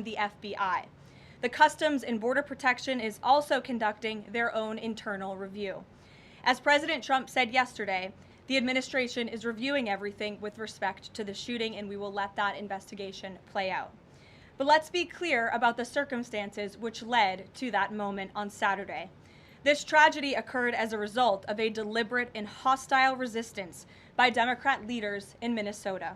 the FBI. The Customs and Border Protection is also conducting their own internal review. As President Trump said yesterday, the administration is reviewing everything with respect to the shooting, and we will let that investigation play out. But let's be clear about the circumstances which led to that moment on Saturday. This tragedy occurred as a result of a deliberate and hostile resistance by Democrat leaders in Minnesota.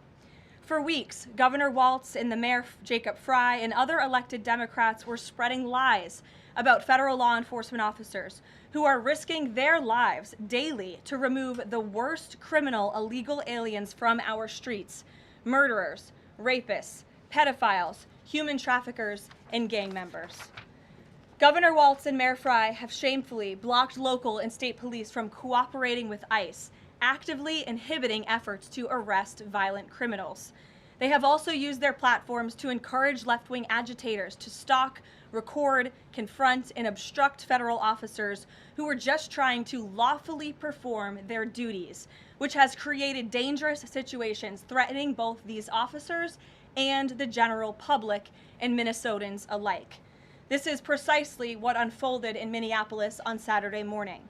For weeks, Governor Walz and the Mayor Jacob Frey and other elected Democrats were spreading lies about federal law enforcement officers who are risking their lives daily to remove the worst criminal illegal aliens from our streets: murderers, rapists, pedophiles, human traffickers, and gang members. Governor Walz and Mayor Frey have shamefully blocked local and state police from cooperating with ICE, actively inhibiting efforts to arrest violent criminals. They have also used their platforms to encourage left-wing agitators to stalk, record, confront, and obstruct federal officers who are just trying to lawfully perform their duties, which has created dangerous situations threatening both these officers and the general public and Minnesotans alike. This is precisely what unfolded in Minneapolis on Saturday morning.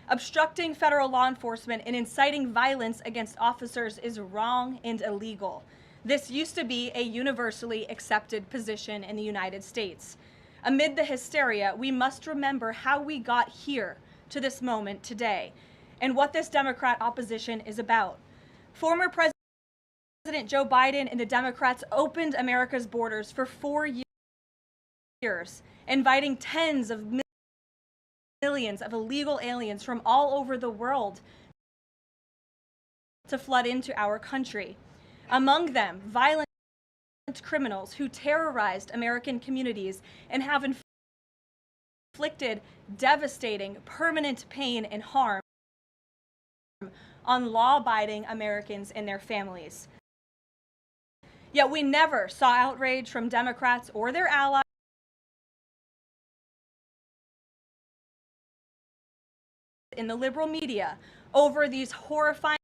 Obstructing federal law enforcement and inciting violence against officers is wrong and illegal. This used to be a universally accepted position in the United States. Amid the hysteria, we must remember how we got here to this moment today and what this Democrat opposition is about. Former President Joe Biden and the Democrats opened America's borders for 4 years, inviting tens of millions of illegal aliens from all over the world to flood into our country. Among them, violent criminals who terrorized American communities and have inflicted devastating, permanent pain and harm on law-abiding Americans and their families. Yet we never saw outrage from Democrats or their allies in the liberal media over these horrifying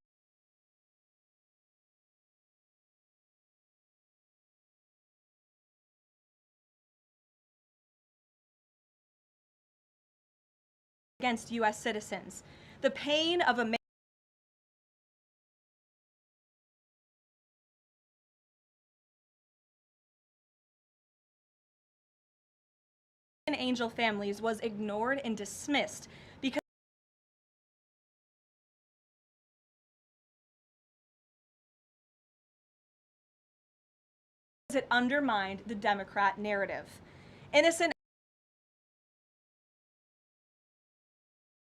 against U.S. citizens. The pain of an angel families was ignored and dismissed because it undermined the Democrat narrative. Innocent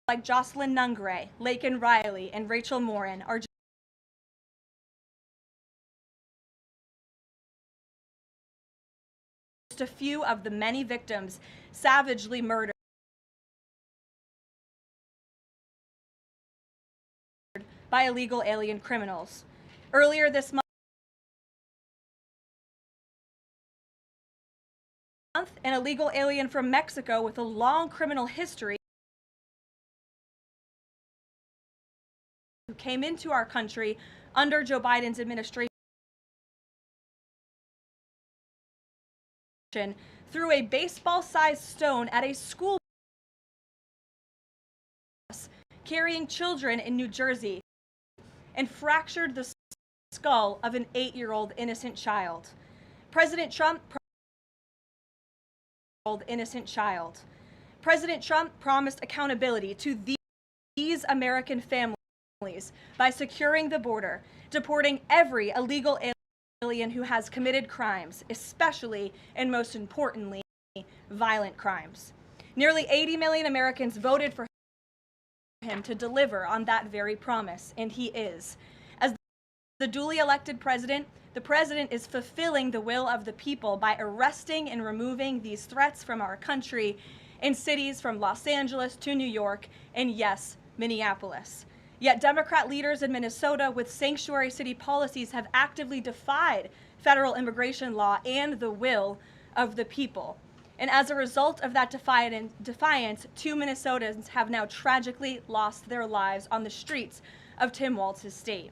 like Jocelyn Nungray, Laken Riley, and Rachel Morin are just a few of the many victims savagely murdered by illegal alien criminals. Earlier this month, an illegal alien from Mexico with a long criminal history who came into our country under Joe Biden's administration threw a baseball-sized stone at a school bus carrying children in New Jersey and fractured the skull of an 8-year-old innocent child. President Trump promised accountability to these American families by securing the border, deporting every illegal alien who has committed crimes, especially and most importantly, violent crimes. Nearly 80 million Americans voted for him to deliver on that very promise, and he is. As the duly elected president, the president is fulfilling the will of the people by arresting and removing these threats from our country in cities from Los Angeles to New York and, yes, Minneapolis. Yet Democrat leaders in Minnesota with sanctuary city policies have actively defied federal immigration law and the will of the people. And as a result of that defiance, 2 Minnesotans have now tragically lost their lives on the streets of Tim Walz's state.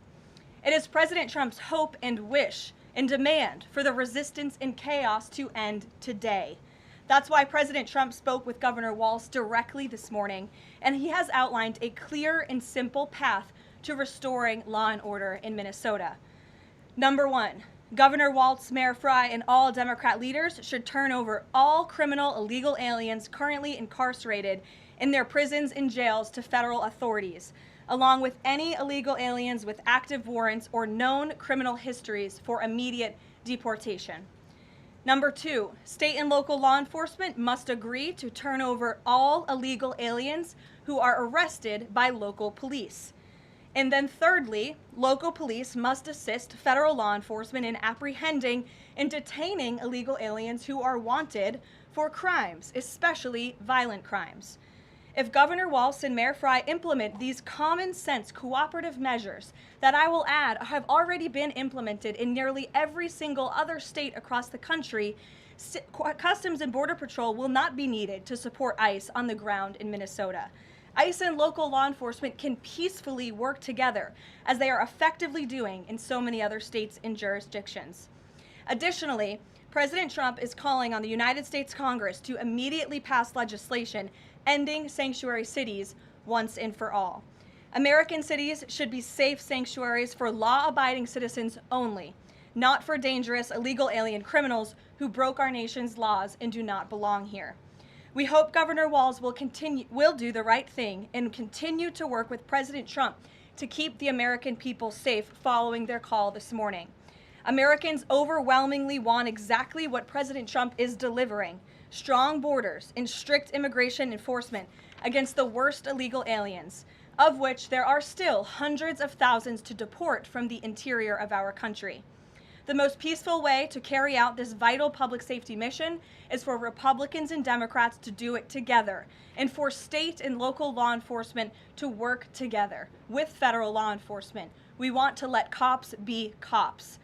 It is President Trump's hope and wish and demand for the resistance and chaos to end today. That's why President Trump spoke with Governor Walz directly this morning, and he has outlined a clear and simple path to restoring law and order in Minnesota. Number one, Governor Walz, Mayor Frey, and all Democrat leaders should turn over all criminal illegal aliens currently incarcerated in their prisons and jails to federal authorities, along with any illegal aliens with active warrants or known criminal histories for immediate deportation. Number two, state and local law enforcement must agree to turn over all illegal aliens who are arrested by local police. And then thirdly, local police must assist federal law enforcement in apprehending and detaining illegal aliens who are wanted for crimes, especially violent crimes. If Governor Walz and Mayor Frey implement these common sense cooperative measures that I will add have already been implemented in nearly every single other state across the country, Customs and Border Patrol will not be needed to support ICE on the ground in Minnesota. ICE and local law enforcement can peacefully work together, as they are effectively doing in so many other states and jurisdictions. Additionally, President Trump is calling on the United States Congress to immediately pass legislation ending sanctuary cities once and for all. American cities should be safe sanctuaries for law-abiding citizens only, not for dangerous illegal alien criminals who broke our nation's laws and do not belong here. We hope Governor Walz will do the right thing and continue to work with President Trump to keep the American people safe following their call this morning. Americans overwhelmingly want exactly what President Trump is delivering: strong borders and strict immigration enforcement against the worst illegal aliens, of which there are still hundreds of thousands to deport from the interior of our country. The most peaceful way to carry out this vital public safety mission is for Republicans and Democrats to do it together, and for state and local law enforcement to work together with federal law enforcement. We want to let cops be cops.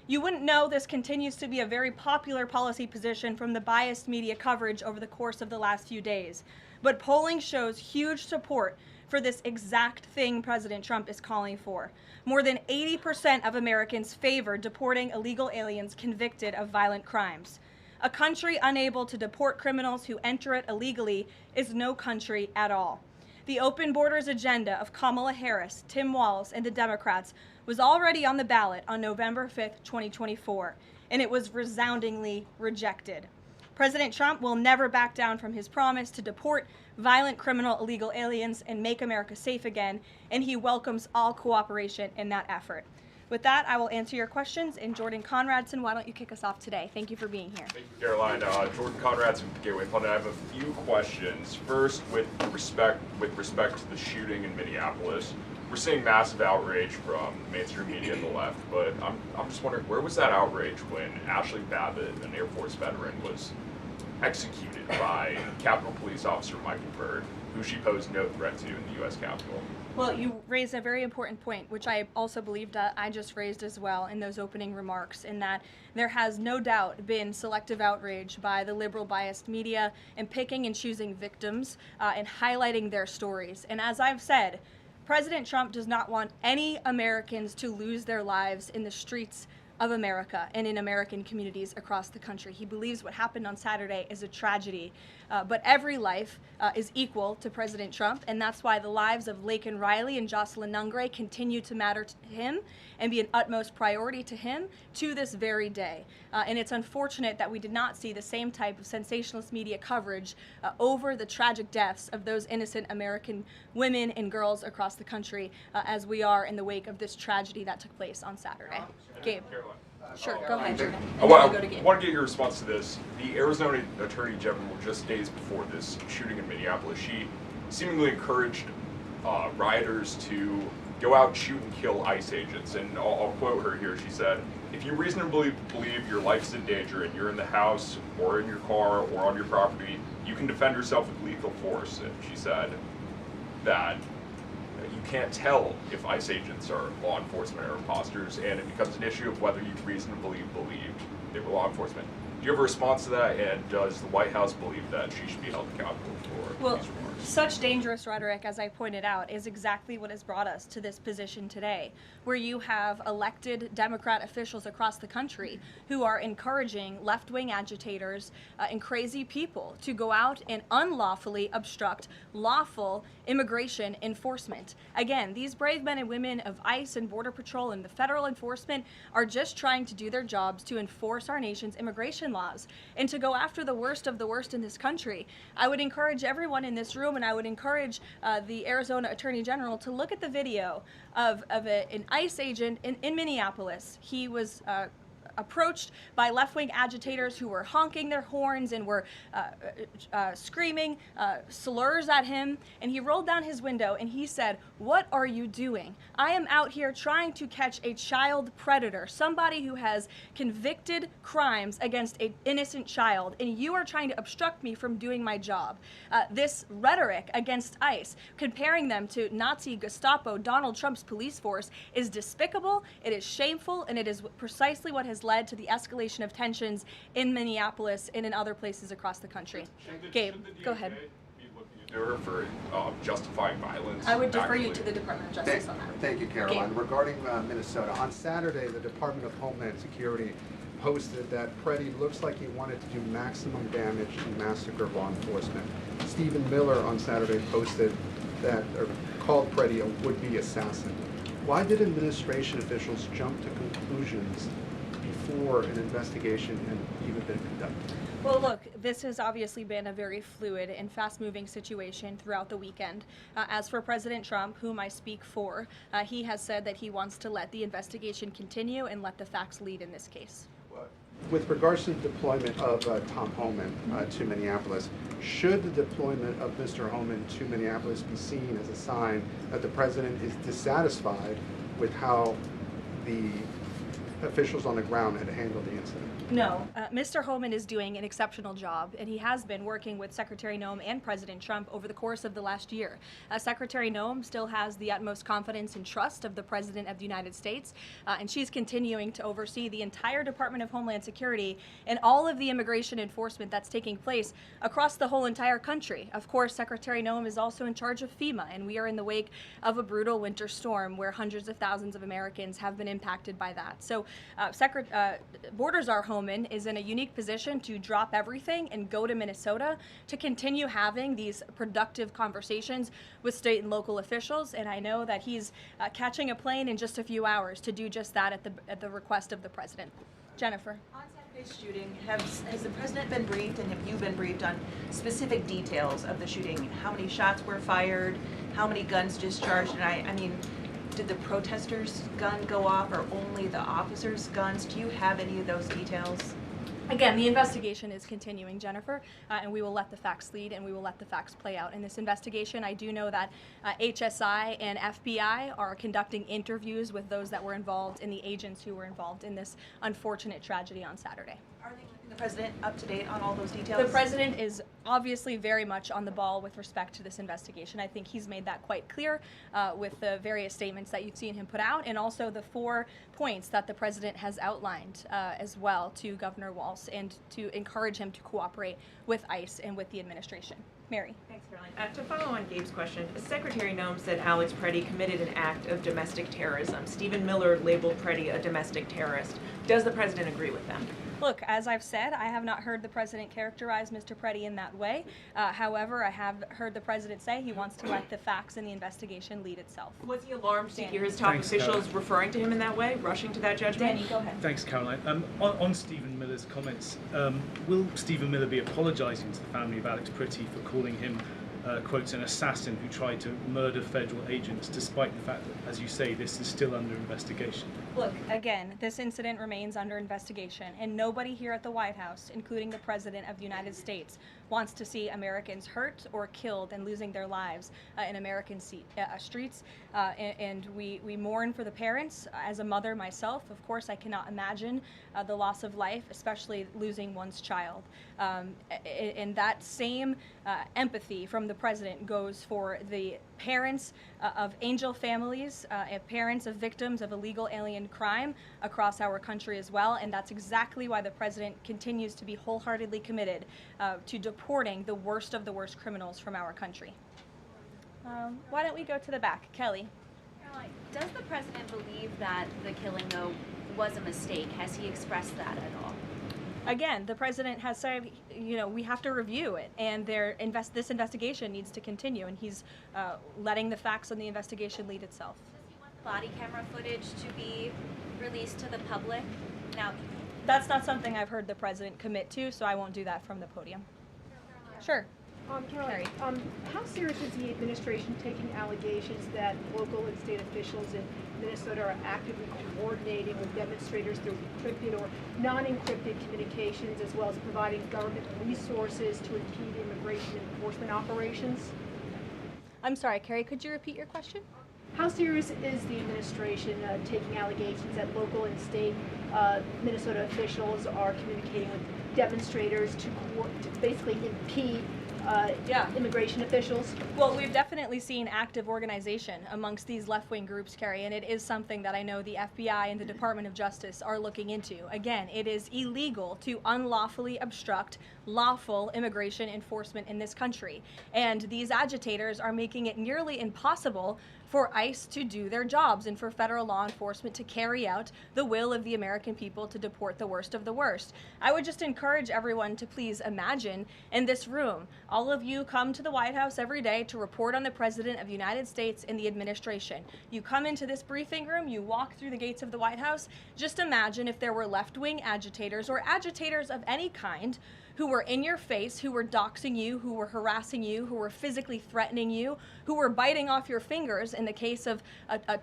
You wouldn't know this continues to be a very popular policy position from the biased media coverage over the course of the last few days, but polling shows huge support for this exact thing President Trump is calling for. More than 80% of Americans favor deporting illegal aliens convicted of violent crimes. A country unable to deport criminals who enter it illegally is no country at all. The open borders agenda of Kamala Harris, Tim Walz, and the Democrats was already on the ballot on November 5th, 2024, and it was resoundingly rejected. President Trump will never back down from his promise to deport violent criminal illegal aliens and make America safe again, and he welcomes all cooperation in that effort. With that, I will answer your questions. And Jordan Conradson, why don't you kick us off today? Thank you for being here. Thank you, Caroline. Jordan Conradson from Gateway Pundit. I have a few questions. First, with respect to the shooting in Minneapolis, we're seeing massive outrage from mainstream media and the left, but I'm just wondering, where was that outrage when Ashley Babbitt, an Air Force veteran, was executed by Capitol Police Officer Michael Byrd, who she posed no threat to in the U.S. Capitol? Well, you raised a very important point, which I also believed I just raised as well in those opening remarks, in that there has no doubt been selective outrage by the liberal biased media in picking and choosing victims and highlighting their stories. And as I've said, President Trump does not want any Americans to lose their lives in the streets of America and in American communities across the country. He believes what happened on Saturday is a tragedy, but every life is equal to President Trump, and that's why the lives of Laken Riley and Jocelyn Nungray continue to matter to him and be an utmost priority to him to this very day. And it's unfortunate that we did not see the same type of sensationalist media coverage over the tragic deaths of those innocent American women and girls across the country as we are in the wake of this tragedy that took place on Saturday. Gabe. Sure, go ahead. I want to get your response to this. The Arizona Attorney General, just days before this shooting in Minneapolis, she seemingly encouraged rioters to go out, shoot, and kill ICE agents. And I'll quote her here. She said, "If you reasonably believe your life's in danger and you're in the house or in your car or on your property, you can defend yourself with lethal force." And she said that you can't tell if ICE agents are law enforcement or imposters, and it becomes an issue of whether you reasonably believe they were law enforcement. Do you have a response to that, and does the White House believe that she should be held accountable for Well, these remarks? such dangerous rhetoric, as I pointed out, is exactly what has brought us to this position today, where you have elected Democrat officials across the country who are encouraging left-wing agitators and crazy people to go out and unlawfully obstruct lawful immigration enforcement. Again, these brave men and women of ICE and Border Patrol and the federal enforcement are just trying to do their jobs to enforce our nation's immigration laws and to go after the worst of the worst in this country. I would encourage everyone in this room, and I would encourage the Arizona Attorney General to look at the video of an ICE agent in Minneapolis. He was approached by left-wing agitators who were honking their horns and were screaming slurs at him, and he rolled down his window and he said, "What are you doing? I am out here trying to catch a child predator, somebody who has convicted crimes against an innocent child, and you are trying to obstruct me from doing my job." This rhetoric against ICE, comparing them to Nazi Gestapo, Donald Trump's police force, is despicable, it is shameful, and it is precisely what has led to the escalation of tensions in Minneapolis and in other places across the country. Gabe, go ahead. Be looking into her for justifying violence? I would defer you actively? to the Department of Justice on that. Thank you, Caroline. Gabe. Regarding Minnesota, on Saturday, the Department of Homeland Security posted that Preddy looks like he wanted to do maximum damage and massacre law enforcement. Stephen Miller on Saturday posted that, or called Preddy a would-be assassin. Why did administration officials jump to conclusions before an investigation had even been conducted? Well, look, this has obviously been a very fluid and fast-moving situation throughout the weekend. As for President Trump, whom I speak for, he has said that he wants to let the investigation continue and let the facts lead in this case. With regards to the deployment of Tom Homan to Minneapolis, should the deployment of Mr. Homan to Minneapolis be seen as a sign that the president is dissatisfied with how the officials on the ground had handled the incident? No, Mr. Homan is doing an exceptional job, and he has been working with Secretary Noem and President Trump over the course of the last year. Secretary Noem still has the utmost confidence and trust of the President of the United States, and she's continuing to oversee the entire Department of Homeland Security and all of the immigration enforcement that's taking place across the whole entire country. Of course, Secretary Noem is also in charge of FEMA, and we are in the wake of a brutal winter storm where hundreds of thousands of Americans have been impacted by that. So Borders Czar Homan is in a unique position to drop everything and go to Minnesota to continue having these productive conversations with state and local officials. And I know that he's catching a plane in just a few hours to do just that at the request of the president. Jennifer. On Saturday's shooting, has the president been briefed, and have you been briefed on specific details of the shooting? How many shots were fired? How many guns discharged? And I mean, did the protesters' gun go off, or only the officers' guns? Do you have any of those details? Again, the investigation is continuing, Jennifer, and we will let the facts lead and we will let the facts play out in this investigation. I do know that HSI and FBI are conducting interviews with those that were involved and the agents who were involved in this unfortunate tragedy on Saturday. Are they keeping the president up to date on all those details? The president is obviously very much on the ball with respect to this investigation. I think he's made that quite clear with the various statements that you've seen him put out, and also the 4 points that the president has outlined as well to Governor Walz, and to encourage him to cooperate with ICE and with the administration. Mary. Thanks, Caroline. To follow on Gabe's question, Secretary Noem said Alex Preddy committed an act of domestic terrorism. Stephen Miller labeled Preddy a domestic terrorist. Does the president agree with them? Look, as I've said, I have not heard the president characterize Mr. Preddy in that way. However, I have heard the president say he wants to let the facts in the investigation lead itself. Was he alarmed to hear his top officials referring to him in that way, rushing to that judgment? Danny, go ahead. Thanks, Caroline. On Stephen Miller's comments, will Stephen Miller be apologising to the family of Alex Preddy for calling him, quotes, an assassin who tried to murder federal agents, despite the fact that, as you say, this is still under investigation? Look, again, this incident remains under investigation, and nobody here at the White House, including the President of the United States, wants to see Americans hurt or killed and losing their lives in American streets. And we mourn for the parents. As a mother myself, of course, I cannot imagine the loss of life, especially losing one's child. And that same empathy from the President goes for the parents of angel families, parents of victims of illegal alien crime across our country as well. And that's exactly why the president continues to be wholeheartedly committed to deporting the worst of the worst criminals from our country. Why don't we go to the back? Kelly. Caroline, does the president believe that the killing, though, was a mistake? Has he expressed that at all? Again, the president has said, we have to review it, and this investigation needs to continue, and he's letting the facts on the investigation lead itself. Does he want the body camera footage to be released to the public? Now, that's not something I've heard the president commit to, so I won't do that from the podium. Sure. Caroline, how serious is the administration taking allegations that local and state officials in Minnesota are actively coordinating with demonstrators through encrypted or non-encrypted communications, as well as providing government resources to impede immigration enforcement operations? I'm sorry, Carrie, could you repeat your question? How serious is the administration taking allegations that local and state Minnesota officials are communicating with demonstrators to basically impede immigration officials? Well, we've definitely seen active organization amongst these left-wing groups, Carrie, and it is something that I know the FBI and the Department of Justice are looking into. Again, it is illegal to unlawfully obstruct lawful immigration enforcement in this country, and these agitators are making it nearly impossible for ICE to do their jobs and for federal law enforcement to carry out the will of the American people to deport the worst of the worst. I would just encourage everyone to please imagine in this room, all of you come to the White House every day to report on the President of the United States and the administration. You come into this briefing room, you walk through the gates of the White House. Just imagine if there were left-wing agitators or agitators of any kind who were in your face, who were doxing you, who were harassing you, who were physically threatening you, who were biting off your fingers in the case of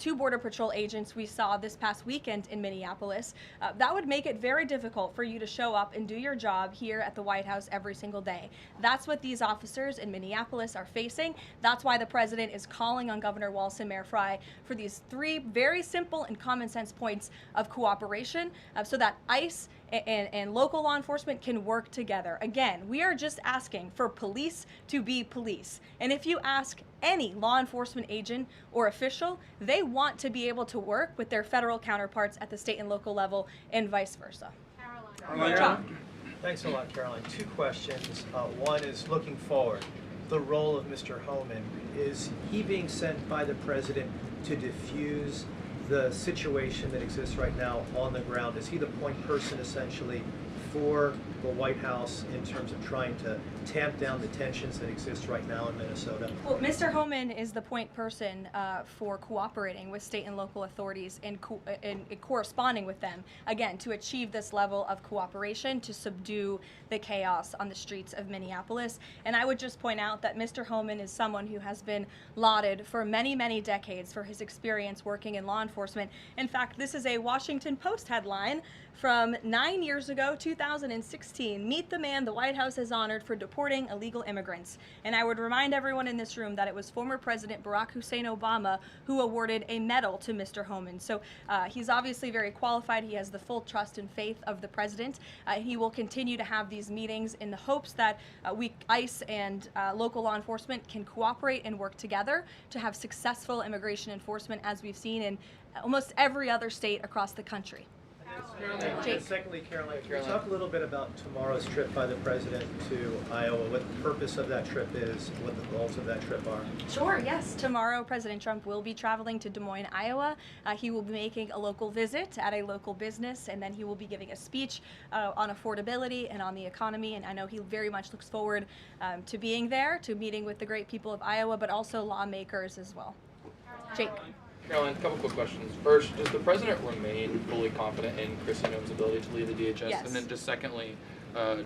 two Border Patrol agents we saw this past weekend in Minneapolis. That would make it very difficult for you to show up and do your job here at the White House every single day. That's what these officers in Minneapolis are facing. That's why the president is calling on Governor Walz and Mayor Frey for these three very simple and common sense points of cooperation so that ICE and local law enforcement can work together. Again, we are just asking for police to be police. And if you ask any law enforcement agent or official, they want to be able to work with their federal counterparts at the state and local level and vice versa. Caroline. Thanks a lot, Caroline. Two questions. One is looking forward. The role of Mr. Homan. Is he being sent by the president to diffuse the situation that exists right now on the ground? Is he the point person essentially for the White House in terms of trying to tamp down the tensions that exist right now in Minnesota? Well, Mr. Homan is the point person for cooperating with state and local authorities and corresponding with them, again, to achieve this level of cooperation to subdue the chaos on the streets of Minneapolis. And I would just point out that Mr. Homan is someone who has been lauded for many, many decades for his experience working in law enforcement. In fact, this is a Washington Post headline from 9 years ago, 2016. Meet the man the White House has honored for deporting illegal immigrants. And I would remind everyone in this room that it was former President Barack Hussein Obama who awarded a medal to Mr. Homan. So he's obviously very qualified. He has the full trust and faith of the president. He will continue to have these meetings in the hopes that ICE and local law enforcement can cooperate and work together to have successful immigration enforcement, as we've seen in almost every other state across the country. And secondly, Caroline, can you talk a little bit about tomorrow's trip by the president to Iowa, what the purpose of that trip is, what the goals of that trip are? Sure, yes. Tomorrow, President Trump will be traveling to Des Moines, Iowa. He will be making a local visit at a local business, and then he will be giving a speech on affordability and on the economy. And I know he very much looks forward to being there, to meeting with the great people of Iowa, but also lawmakers as well. Jake. Caroline, a couple quick questions. First, does the president remain fully confident in Kristi Noem's ability to lead the DHS? Yes. And then just secondly,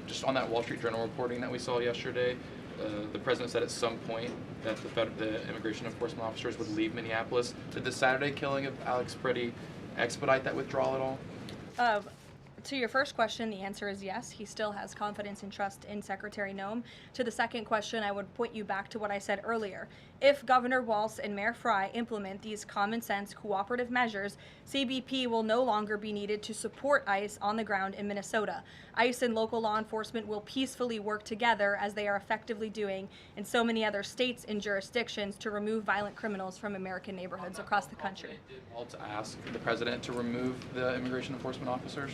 just on that Wall Street Journal reporting that we saw yesterday, the president said at some point that the immigration enforcement officers would leave Minneapolis. Did the Saturday killing of Alex Pretty expedite that withdrawal at all? To your first question, the answer is yes. He still has confidence and trust in Secretary Noem. To the second question, I would point you back to what I said earlier. If Governor Walz and Mayor Frey implement these common sense cooperative measures, CBP will no longer be needed to support ICE on the ground in Minnesota. ICE and local law enforcement will peacefully work together, as they are effectively doing in so many other states and jurisdictions, to remove violent criminals from American neighborhoods across the country. Did Walz ask the president to remove the immigration enforcement officers?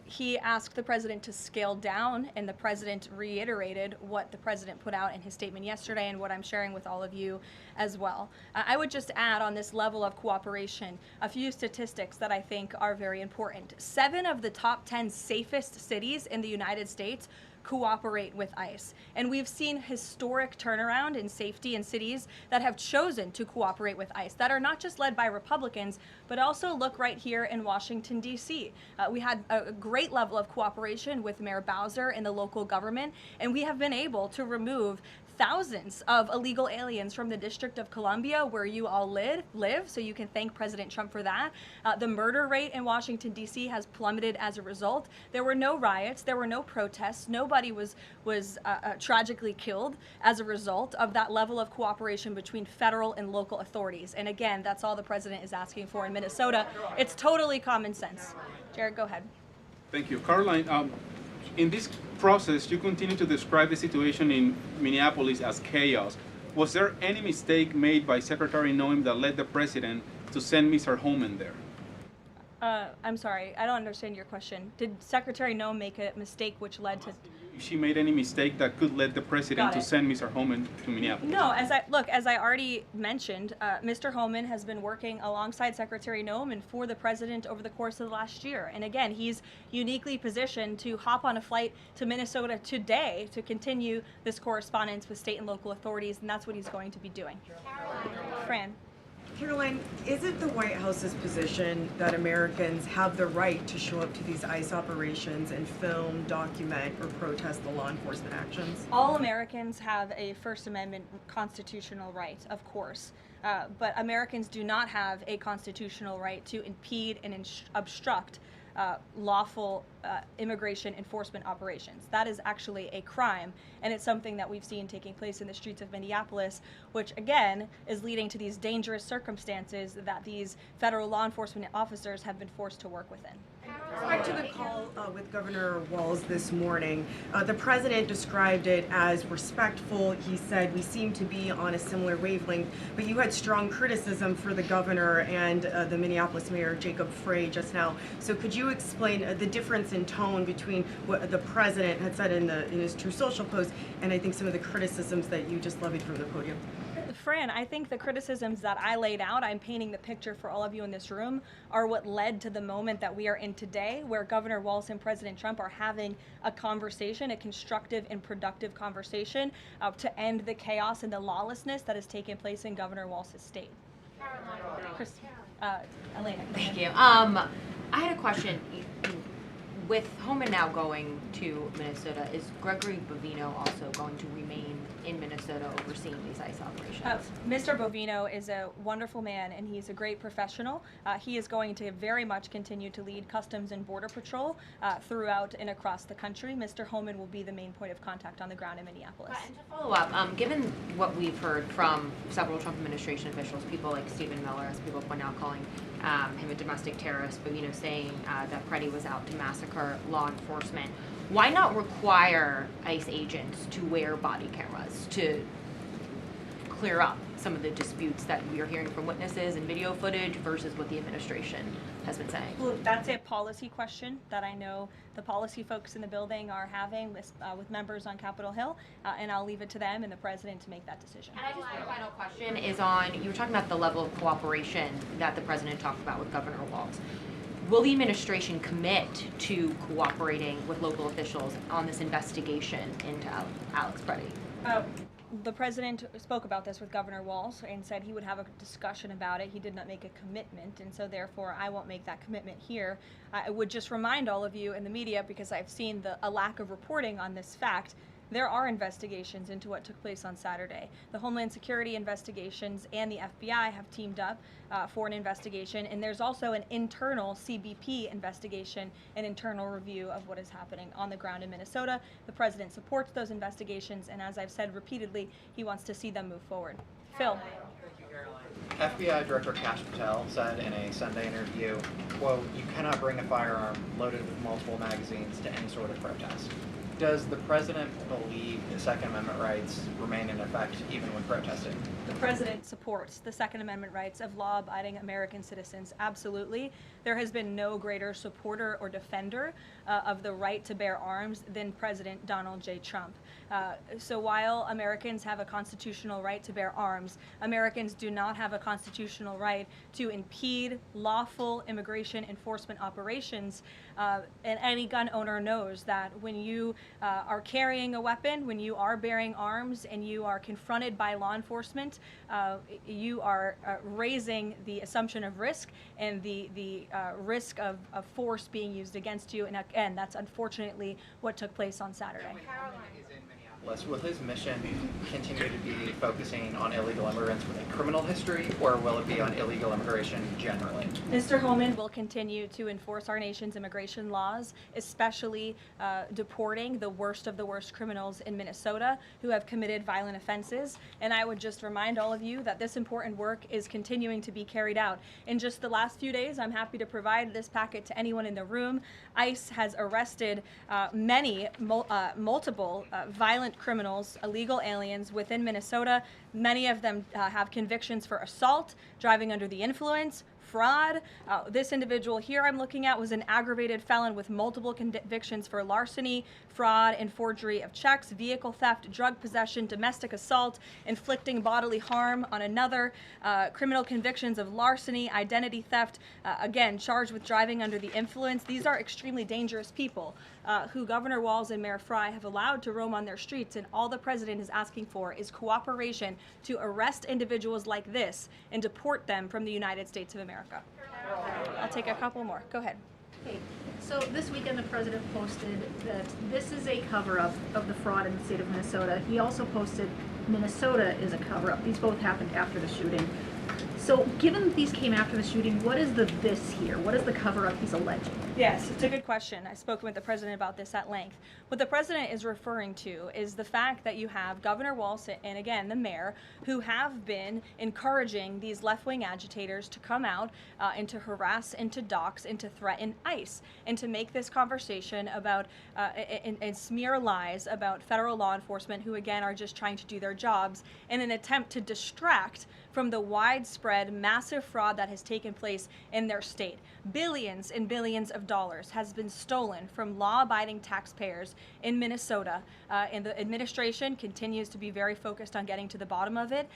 He asked the president to scale down, and the president reiterated what the president put out in his statement yesterday and what I'm sharing with all of you as well. I would just add on this level of cooperation a few statistics that I think are very important. 7 of the top 10 safest cities in the United States cooperate with ICE. And we've seen historic turnaround in safety in cities that have chosen to cooperate with ICE, that are not just led by Republicans, but also look right here in Washington, D.C. We had a great level of cooperation with Mayor Bowser and the local government, and we have been able to remove thousands of illegal aliens from the District of Columbia, where you all live, so you can thank President Trump for that. The murder rate in Washington, D.C. has plummeted as a result. There were no riots, there were no protests, nobody was tragically killed as a result of that level of cooperation between federal and local authorities. And again, that's all the president is asking for in Minnesota. It's totally common sense. Jared, go ahead. Thank you. Karoline, in this process, you continue to describe the situation in Minneapolis as chaos. Was there any mistake made by Secretary Noem that led the president to send Mr. Homan there? I'm sorry, I don't understand your question. Did Secretary Noem make a mistake which led to... If she made any mistake that could lead the president to send Mr. Homan to Minneapolis? No, as I already mentioned, Mr. Homan has been working alongside Secretary Noem and for the president over the course of the last year. And again, he's uniquely positioned to hop on a flight to Minnesota today to continue this correspondence with state and local authorities, and that's what he's going to be doing. Fran. Karoline, is it the White House's position that Americans have the right to show up to these ICE operations and film, document, or protest the law enforcement actions? All Americans have a First Amendment constitutional right, of course. But Americans do not have a constitutional right to impede and obstruct lawful immigration enforcement operations. That is actually a crime, and it's something that we've seen taking place in the streets of Minneapolis, which again is leading to these dangerous circumstances that these federal law enforcement officers have been forced to work within. With respect to the call with Governor Walz this morning, the president described it as respectful. He said, we seem to be on a similar wavelength, but you had strong criticism for the governor and the Minneapolis mayor, Jacob Frey, just now. So could you explain the difference in tone between what the president had said in his True Social post and I think some of the criticisms that you just levied from the podium? Fran, I think the criticisms that I laid out, I'm painting the picture for all of you in this room, are what led to the moment that we are in today, where Governor Walz and President Trump are having a conversation, a constructive and productive conversation to end the chaos and the lawlessness that has taken place in Governor Walz's state. Elena. Thank you. I had a question. With Homan now going to Minnesota, is Gregory Bovino also going to remain in Minnesota overseeing these ICE operations? Mr. Bovino is a wonderful man, and he's a great professional. He is going to very much continue to lead Customs and Border Patrol throughout and across the country. Mr. Homan will be the main point of contact on the ground in Minneapolis. And to follow up, given what we've heard from several Trump administration officials, people like Stephen Miller, as people point out, calling him a domestic terrorist, Bovino saying that Preddy was out to massacre law enforcement, why not require ICE agents to wear body cameras to clear up some of the disputes that we are hearing from witnesses and video footage versus what the administration has been saying? Well, that's a policy question that I know the policy folks in the building are having with members on Capitol Hill, and I'll leave it to them and the president to make that decision. And I just have a final question is on, you were talking about the level of cooperation that the president talked about with Governor Walz. Will the administration commit to cooperating with local officials on this investigation into Alex Preddy? The president spoke about this with Governor Walz and said he would have a discussion about it. He did not make a commitment, and so therefore I won't make that commitment here. I would just remind all of you in the media, because I've seen a lack of reporting on this fact, There are investigations into what took place on Saturday. The Homeland Security investigations and the FBI have teamed up for an investigation, and there's also an internal CBP investigation, an internal review of what is happening on the ground in Minnesota. The president supports those investigations, and as I've said repeatedly, he wants to see them move forward. Phil. FBI Director Kash Patel said in a Sunday interview, quote, "You cannot bring a firearm loaded with multiple magazines to any sort of protest." Does the president believe the Second Amendment rights remain in effect even when protesting? The president supports the Second Amendment rights of law-abiding American citizens. Absolutely. There has been no greater supporter or defender of the right to bear arms than President Donald J. Trump. So while Americans have a constitutional right to bear arms, Americans do not have a constitutional right to impede lawful immigration enforcement operations. And any gun owner knows that when you are carrying a weapon, when you are bearing arms, and you are confronted by law enforcement, you are raising the assumption of risk and the risk of force being used against you. And again, that's unfortunately what took place on Saturday. Will his mission continue to be focusing on illegal immigrants with a criminal history, or will it be on illegal immigration generally? Mr. Homan will continue to enforce our nation's immigration laws, especially deporting the worst of the worst criminals in Minnesota who have committed violent offenses. And I would just remind all of you that this important work is continuing to be carried out. In just the last few days, I'm happy to provide this packet to anyone in the room. ICE has arrested multiple violent criminals, illegal aliens within Minnesota. Many of them have convictions for assault, driving under the influence, fraud. This individual here I'm looking at was an aggravated felon with multiple convictions for larceny, fraud, and forgery of checks, vehicle theft, drug possession, domestic assault, inflicting bodily harm on another, criminal convictions of larceny, identity theft, again, charged with driving under the influence. These are extremely dangerous people who Governor Walz and Mayor Frey have allowed to roam on their streets, and all the president is asking for is cooperation to arrest individuals like this and deport them from the United States of America. I'll take a couple more. Go ahead. Hey, so this weekend the president posted that this is a cover-up of the fraud in the state of Minnesota. He also posted Minnesota is a cover-up. These both happened after the shooting. So given that these came after the shooting, what is the this here? What is the cover-up he's alleging? Yes, it's a good question. I've spoken with the president about this at length. What the president is referring to is the fact that you have Governor Walz and, again, the mayor, who have been encouraging these left-wing agitators to come out and to harass and to dox and to threaten ICE and to make this conversation about and smear lies about federal law enforcement who, again, are just trying to do their jobs in an attempt to distract from the widespread, massive fraud that has taken place in their state. Billions and billions of dollars has been stolen from law-abiding taxpayers in Minnesota, and the administration continues to be very focused on getting to the bottom of it,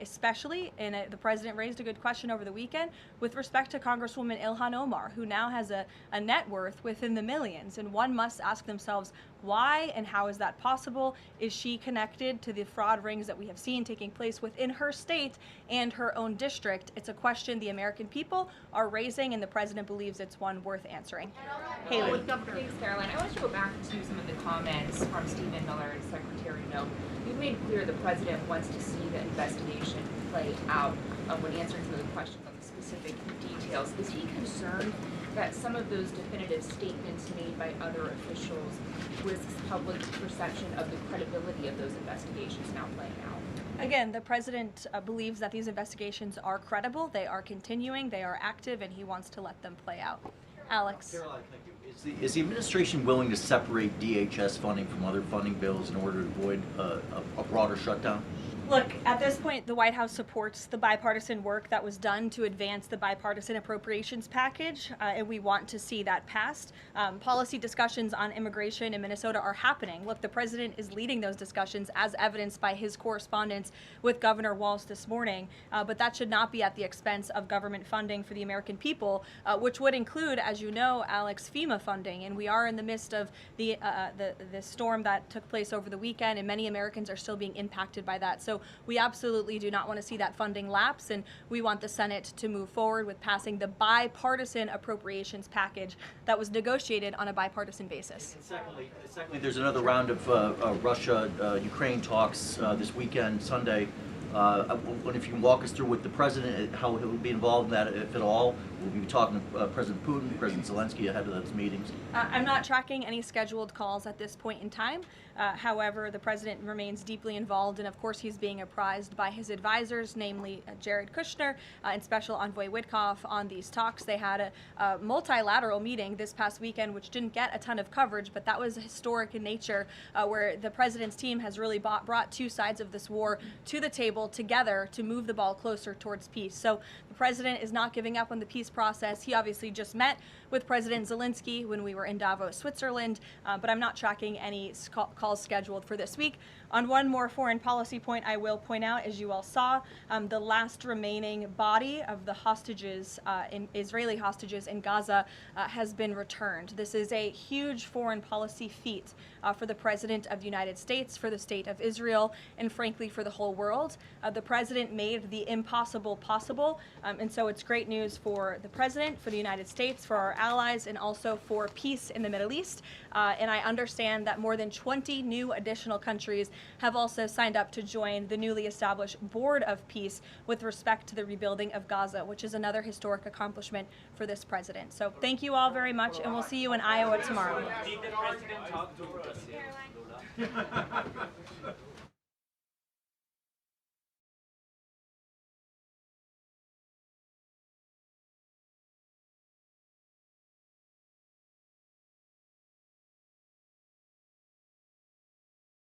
especially, and the president raised a good question over the weekend, with respect to Congresswoman Ilhan Omar, who now has a net worth within the millions, and one must ask themselves, why and how is that possible? Is she connected to the fraud rings that we have seen taking place within her state and her own district? It's a question the American people are raising, and the president believes it's one worth answering. Haley. Thanks, Caroline. I want to go back to some of the comments from Stephen Miller and Secretary Noem. You've made clear the president wants to see the investigation play out when answering some of the questions on the specific details. Is he concerned that some of those definitive statements made by other officials risks public perception of the credibility of those investigations now playing out? Again, the president believes that these investigations are credible, they are continuing, they are active, and he wants to let them play out. Alex. Caroline, thank you. Is the administration willing to separate DHS funding from other funding bills in order to avoid a broader shutdown? Look, at this point, the White House supports the bipartisan work that was done to advance the bipartisan appropriations package, and we want to see that passed. Policy discussions on immigration in Minnesota are happening. Look, the president is leading those discussions as evidenced by his correspondence with Governor Walz this morning, but that should not be at the expense of government funding for the American people, which would include, as you know, Alex, FEMA funding, and we are in the midst of the storm that took place over the weekend, and many Americans are still being impacted by that. So So we absolutely do not want to see that funding lapse, and we want the Senate to move forward with passing the bipartisan appropriations package that was negotiated on a bipartisan basis. And secondly, there's another round of Russia-Ukraine talks this weekend, Sunday. I wonder if you can walk us through with the president, how he'll be involved in that, if at all. We'll be talking to President Putin, President Zelensky ahead of those meetings. I'm not tracking any scheduled calls at this point in time. However, the president remains deeply involved, and of course he's being apprised by his advisors, namely Jared Kushner and Special Envoy Witkoff, on these talks. They had a multilateral meeting this past weekend, which didn't get a ton of coverage, but that was historic in nature, where the president's team has really brought two sides of this war to the table together to move the ball closer towards peace. So the president is not giving up on the peace process. He obviously just met with President Zelensky when we were in Davos, Switzerland, but I'm not tracking any calls scheduled for this week. On one more foreign policy point, I will point out, as you all saw, the last remaining body of the hostages, Israeli hostages in Gaza, has been returned. This is a huge foreign policy feat for the President of the United States, for the State of Israel, and frankly for the whole world. The President made the impossible possible, and so it's great news for the President, for the United States, for our allies, and also for peace in the Middle East. And I understand that more than 20 new additional countries have also signed up to join the newly established Board of Peace with respect to the rebuilding of Gaza, which is another historic accomplishment for this president. So thank you all very much, and we'll see you in Iowa tomorrow. Did the president talk to us?